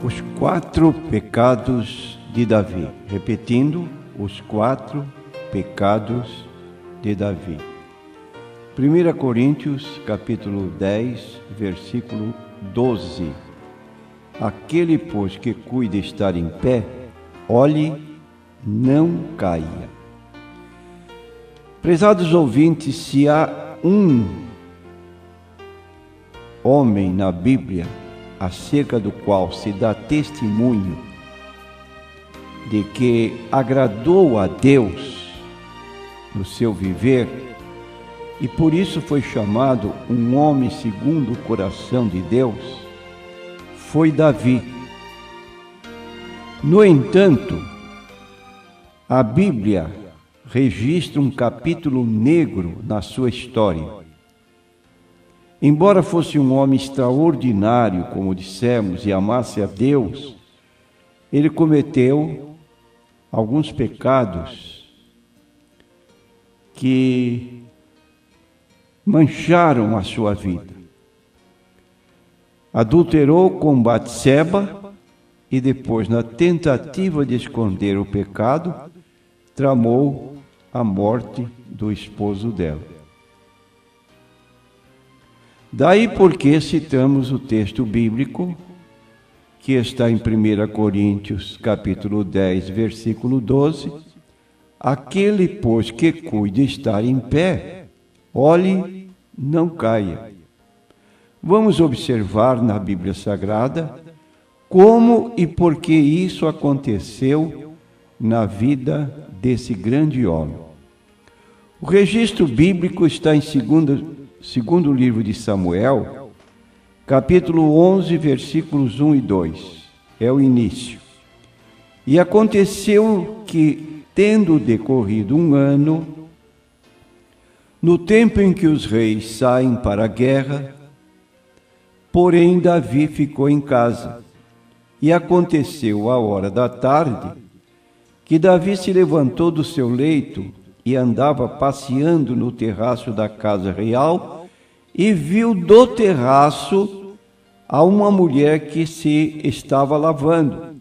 Os 4 pecados de Davi. Repetindo, os 4 pecados de Davi. 1 Coríntios, capítulo 10, versículo 12. Aquele, pois, que cuida estar em pé, olhe, não caia. Prezados ouvintes, se há um homem na Bíblia acerca do qual se dá testemunho de que agradou a Deus no seu viver e por isso foi chamado um homem segundo o coração de Deus, foi Davi. No entanto, a Bíblia registra um capítulo negro na sua história. Embora fosse um homem extraordinário, como dissemos, e amasse a Deus, ele cometeu alguns pecados que mancharam a sua vida. Adulterou com Batseba e depois, na tentativa de esconder o pecado, tramou a morte do esposo dela. Daí porque citamos o texto bíblico que está em 1 Coríntios, capítulo 10, versículo 12. Aquele, pois, que cuide estar em pé, olhe, não caia. Vamos observar na Bíblia Sagrada como e por que isso aconteceu na vida desse grande homem. O registro bíblico está em segundo livro de Samuel, capítulo 11, versículos 1 e 2. É o início. E aconteceu que, tendo decorrido um ano, no tempo em que os reis saem para a guerra, porém Davi ficou em casa. E aconteceu à hora da tarde, que Davi se levantou do seu leito e andava passeando no terraço da casa real e viu do terraço a uma mulher que se estava lavando.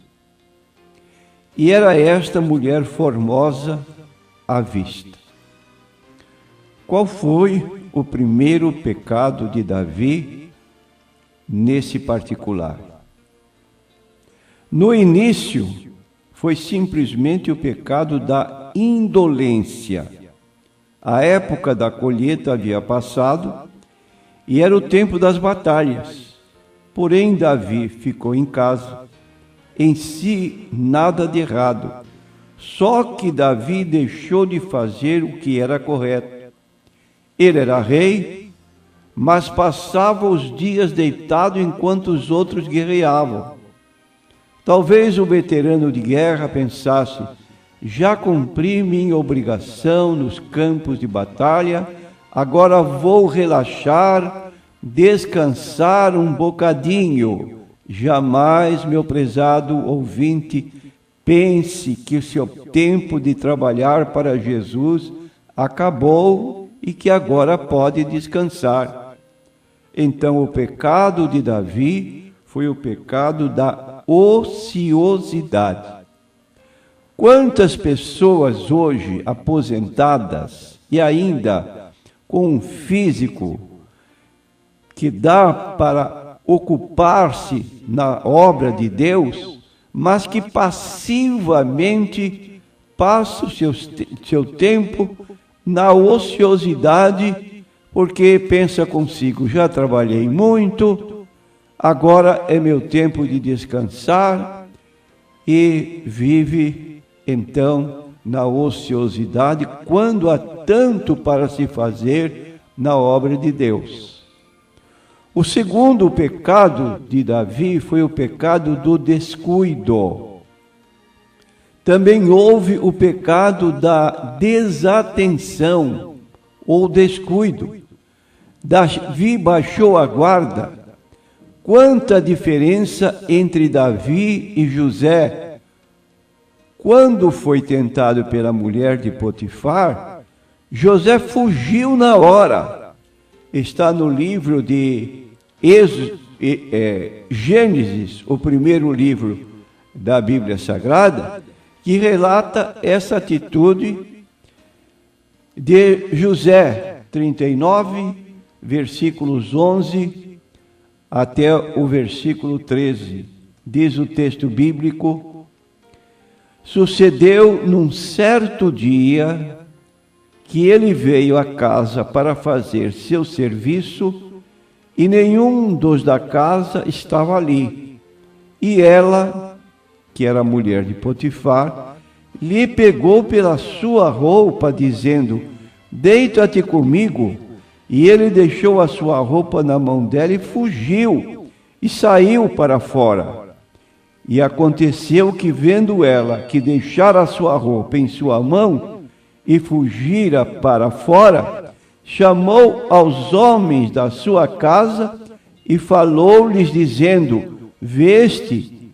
E era esta mulher formosa à vista. Qual foi o primeiro pecado de Davi nesse particular? No início, foi simplesmente o pecado da indolência. A época da colheita havia passado e era o tempo das batalhas. Porém, Davi ficou em casa. Em si, nada de errado. Só que Davi deixou de fazer o que era correto. Ele era rei, mas passava os dias deitado enquanto os outros guerreavam. Talvez o veterano de guerra pensasse: já cumpri minha obrigação nos campos de batalha, agora vou relaxar, descansar um bocadinho. Jamais, meu prezado ouvinte, pense que o seu tempo de trabalhar para Jesus acabou e que agora pode descansar. Então, o pecado de Davi foi o pecado da ociosidade. Quantas pessoas hoje aposentadas e ainda com um físico que dá para ocupar-se na obra de Deus, mas que passivamente passa o seu tempo na ociosidade, porque pensa consigo: já trabalhei muito, agora é meu tempo de descansar, e vive então na ociosidade, quando há tanto para se fazer na obra de Deus. O segundo pecado de Davi foi o pecado do descuido. Também houve o pecado da desatenção ou descuido. Davi baixou a guarda. Quanta diferença entre Davi e José. Quando foi tentado pela mulher de Potifar, José fugiu na hora. Está no livro de Gênesis, o primeiro livro da Bíblia Sagrada, que relata essa atitude de José, 39, versículos 11 até o versículo 13. Diz o texto bíblico: sucedeu num certo dia que ele veio à casa para fazer seu serviço, e nenhum dos da casa estava ali. E ela, que era mulher de Potifar, lhe pegou pela sua roupa, dizendo: deita-te comigo. E ele deixou a sua roupa na mão dela e fugiu, e saiu para fora. E aconteceu que, vendo ela que deixara a sua roupa em sua mão e fugira para fora, chamou aos homens da sua casa e falou-lhes, dizendo: veste,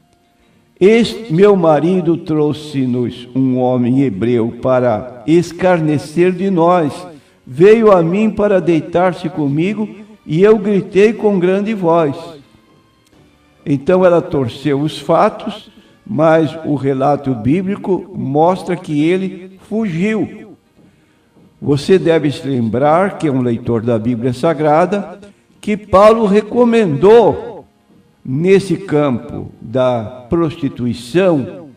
este meu marido trouxe-nos um homem hebreu para escarnecer de nós. Veio a mim para deitar-se comigo, e eu gritei com grande voz. Então ela torceu os fatos, mas o relato bíblico mostra que ele fugiu. Você deve se lembrar, que é um leitor da Bíblia Sagrada, que Paulo recomendou, nesse campo da prostituição,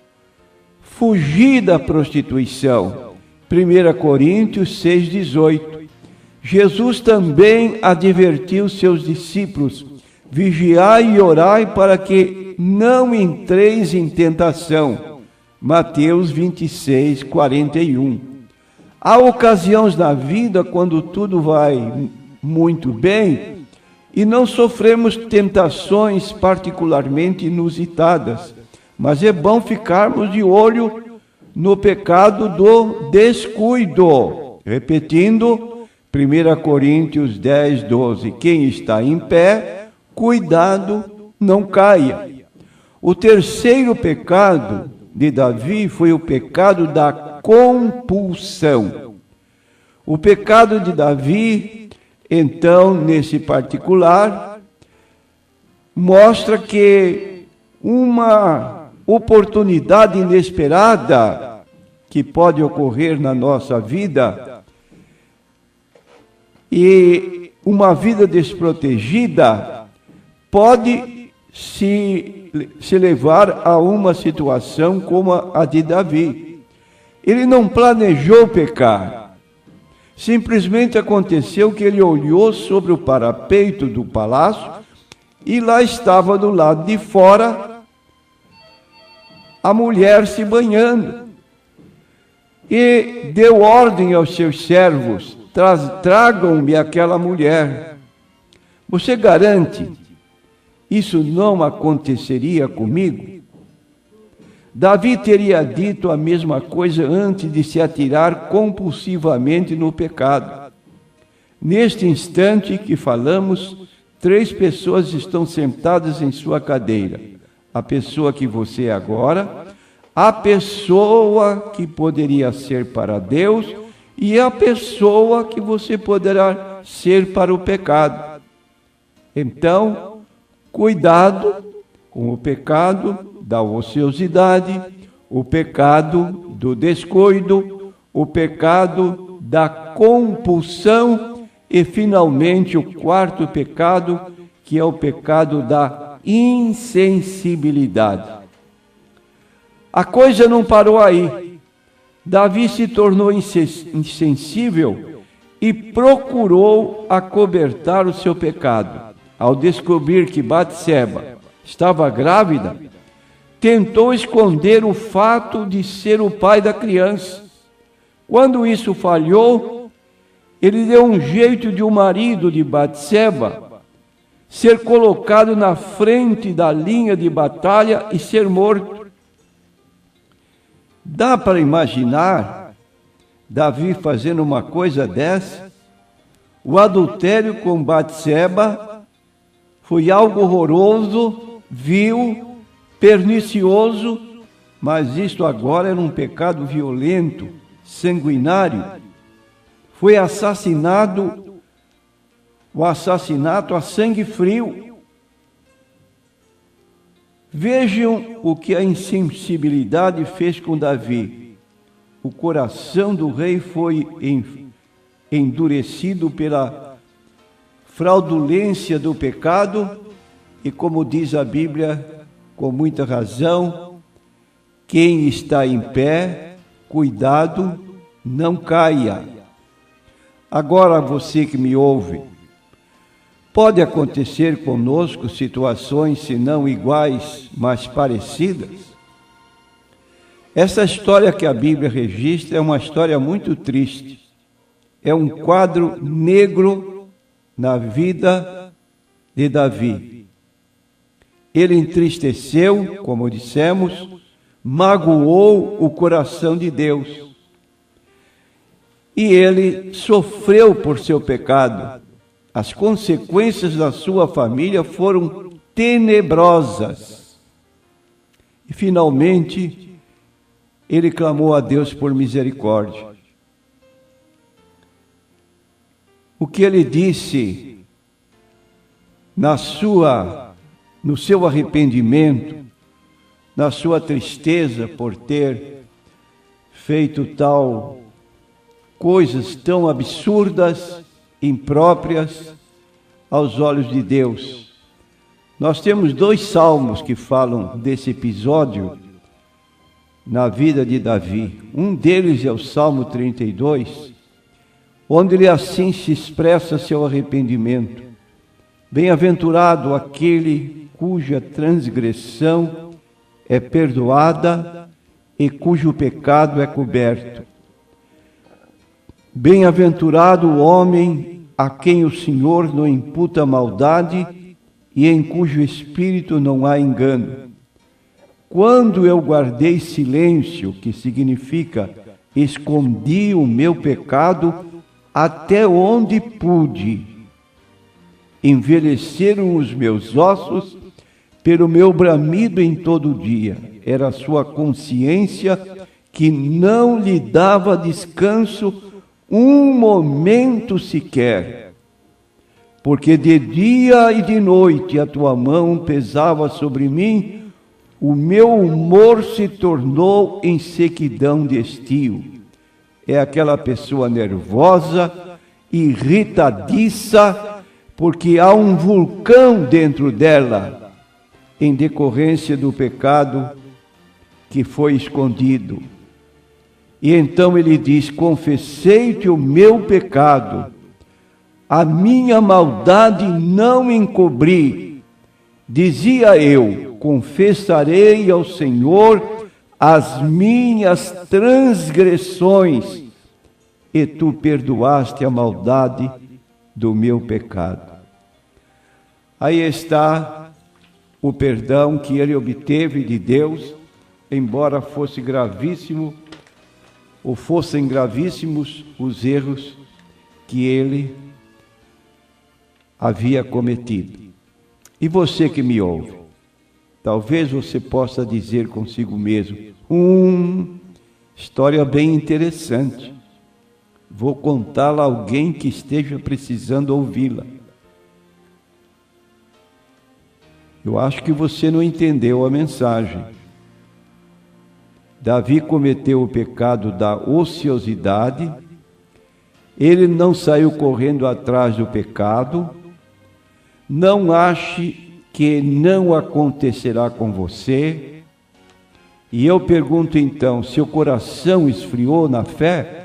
fugir da prostituição. 1 Coríntios 6,18. Jesus também advertiu seus discípulos: vigiai e orai para que não entreis em tentação. Mateus 26, 41. Há ocasiões na vida quando tudo vai muito bem e não sofremos tentações particularmente inusitadas, mas é bom ficarmos de olho no pecado do descuido. Repetindo, 1 Coríntios 10, 12. Quem está em pé, cuidado, não caia. O terceiro pecado de Davi foi o pecado da compulsão. O pecado de Davi, então, nesse particular, mostra que uma oportunidade inesperada que pode ocorrer na nossa vida e uma vida desprotegida pode se levar a uma situação como a de Davi. Ele não planejou pecar. Simplesmente aconteceu que ele olhou sobre o parapeito do palácio e lá estava do lado de fora a mulher se banhando. E deu ordem aos seus servos: tragam-me aquela mulher. Você garante isso não aconteceria comigo? Davi teria dito a mesma coisa antes de se atirar compulsivamente no pecado. Neste instante que falamos, 3 pessoas estão sentadas em sua cadeira. A pessoa que você é agora, a pessoa que poderia ser para Deus e a pessoa que você poderá ser para o pecado. Então, cuidado com o pecado da ociosidade, o pecado do descuido, o pecado da compulsão e, finalmente, o quarto pecado, que é o pecado da insensibilidade. A coisa não parou aí. Davi se tornou insensível e procurou acobertar o seu pecado. Ao descobrir que Batseba estava grávida, tentou esconder o fato de ser o pai da criança. Quando isso falhou, ele deu um jeito de o marido de Batseba ser colocado na frente da linha de batalha e ser morto. Dá para imaginar Davi fazendo uma coisa dessa? O adultério com Batseba foi algo horroroso, vil, pernicioso, mas isto agora era um pecado violento, sanguinário. Foi o assassinato a sangue frio. Vejam o que a insensibilidade fez com Davi. O coração do rei foi endurecido pela fraudulência do pecado e, como diz a Bíblia, com muita razão, quem está em pé, cuidado, não caia. Agora, você que me ouve, pode acontecer conosco situações, se não iguais, mas parecidas? Essa história que a Bíblia registra é uma história muito triste. É um quadro negro na vida de Davi. Ele entristeceu, como dissemos, magoou o coração de Deus. E ele sofreu por seu pecado. As consequências da sua família foram tenebrosas. E finalmente, ele clamou a Deus por misericórdia. O que ele disse no seu arrependimento, na sua tristeza por ter feito coisas tão absurdas, impróprias aos olhos de Deus. Nós temos 2 salmos que falam desse episódio na vida de Davi. Um deles é o Salmo 32, onde ele assim se expressa seu arrependimento. Bem-aventurado aquele cuja transgressão é perdoada e cujo pecado é coberto. Bem-aventurado o homem a quem o Senhor não imputa maldade e em cujo espírito não há engano. Quando eu guardei silêncio, que significa escondi o meu pecado até onde pude, envelheceram os meus ossos pelo meu bramido em todo dia. Era a sua consciência que não lhe dava descanso um momento sequer, porque de dia e de noite a tua mão pesava sobre mim, o meu humor se tornou em sequidão de estio. É aquela pessoa nervosa, irritadiça, porque há um vulcão dentro dela, em decorrência do pecado que foi escondido. E então ele diz: confessei-te o meu pecado, a minha maldade não encobri. Dizia eu: confessarei ao Senhor as minhas transgressões, e tu perdoaste a maldade do meu pecado. Aí está o perdão que ele obteve de Deus, embora fosse gravíssimo, ou fossem gravíssimos os erros que ele havia cometido. E você que me ouve, talvez você possa dizer consigo mesmo: história bem interessante. Vou contá-la a alguém que esteja precisando ouvi-la. Eu acho que você não entendeu a mensagem. Davi cometeu o pecado da ociosidade, ele não saiu correndo atrás do pecado. Não ache que não acontecerá com você. E eu pergunto então: seu coração esfriou na fé?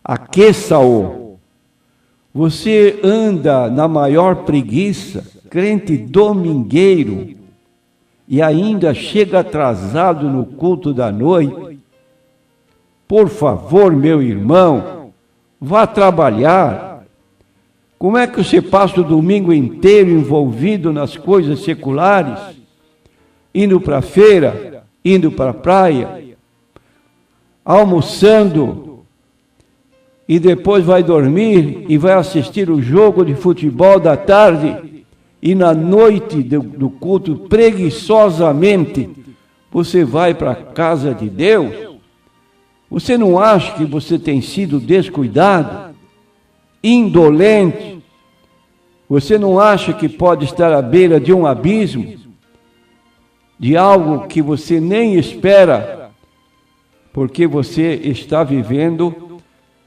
Aqueça-o. Você anda na maior preguiça, crente domingueiro, e ainda chega atrasado no culto da noite. Por favor, meu irmão, vá trabalhar. Como é que você passa o domingo inteiro envolvido nas coisas seculares? Indo para a feira, indo para a praia, almoçando, e depois vai dormir e vai assistir o jogo de futebol da tarde, e na noite do culto, preguiçosamente, você vai para a casa de Deus? Você não acha que você tem sido descuidado, indolente, Você não acha que pode estar à beira de um abismo? De algo que você nem espera? Porque você está vivendo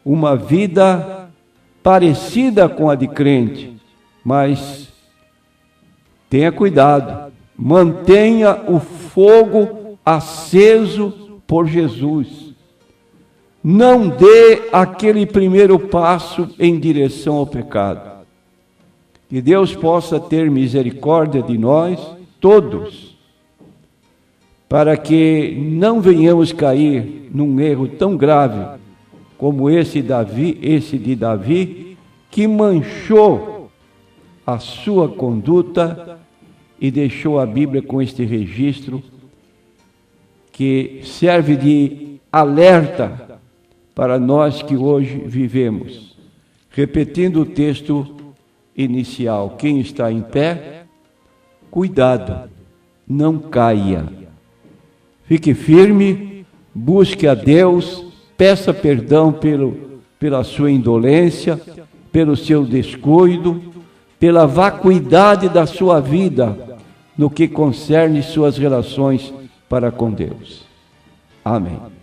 uma vida parecida com a de crente. Mas tenha cuidado. Mantenha o fogo aceso por Jesus. Não dê aquele primeiro passo em direção ao pecado. Que Deus possa ter misericórdia de nós todos, para que não venhamos cair num erro tão grave como esse de Davi, que manchou a sua conduta e deixou a Bíblia com este registro que serve de alerta para nós que hoje vivemos. Repetindo o texto inicial, quem está em pé, cuidado, não caia. Fique firme, busque a Deus, peça perdão pela sua indolência, pelo seu descuido, pela vacuidade da sua vida no que concerne suas relações para com Deus. Amém.